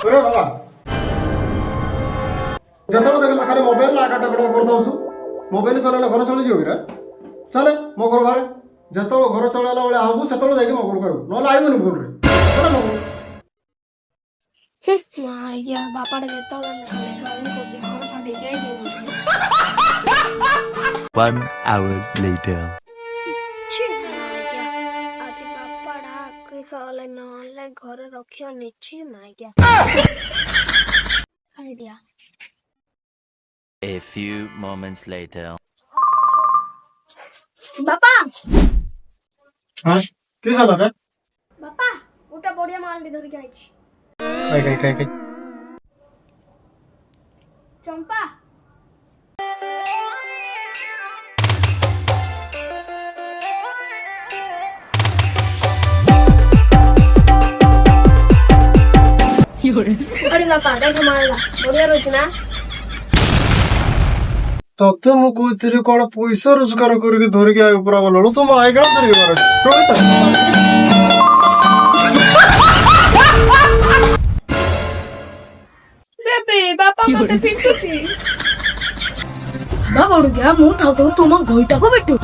अरे बाबा जतବେଳେ ଦେଖିଲେ ଖାଲି ମୋବାଇଲ ନା କାଟା କଟା କରିଦଉଛୁ ମୋବାଇଲ ଚଲେଇଲେ ଘର ଚଳିଯିବ କିରେ ଚାଲେ ମୋ ଘର ବାହାରେ ଯେତେବେଳେ ଘର ଚଳେଇଲା ବେଳେ ହବୁ ସେତେବେଳେ ଯାଇକି ମୋ ଘରକୁ ଆସିବୁ ନହେଲେ ଆଇବୁନି ଭୁଲରେ ଚାଲେ ମୋ ଘରକୁ ଆଜ୍ଞା ବାପାଟା ଯେତେବେଳେ ଘର ଛାଡ଼ିକି ଯାଇଛି 1 hour later. ଆଜି ବାପାଟା କିସଲେ ନହେଲେ ଘରେ ରଖିବା ନିଶ୍ଚିତ ଆଜ୍ଞା idea A few moments later. ବାପା ହଁ କି ସାଲା ରେ ବାପା ଗୋଟେ ବଢିଆ ମାଲଟି ଧରିକି ଆଇଛି କାଇ ଚମ୍ପା अरे बापा देखो मारला बढ़िया रोज ना ତତେ ମୁଁ କହୁଥିଲି କଣ ପଇସା ରୋଜଗାର କରିକି ଧରିକି ଆଇ ପୁରା ଗଲୁ ତୁ ମାଇଗଣା ଧରିକି ମାର बेबी बापा मते पिटुची बाबा उड़ गया मुंह था तो तुम गोइटा को बिट्टू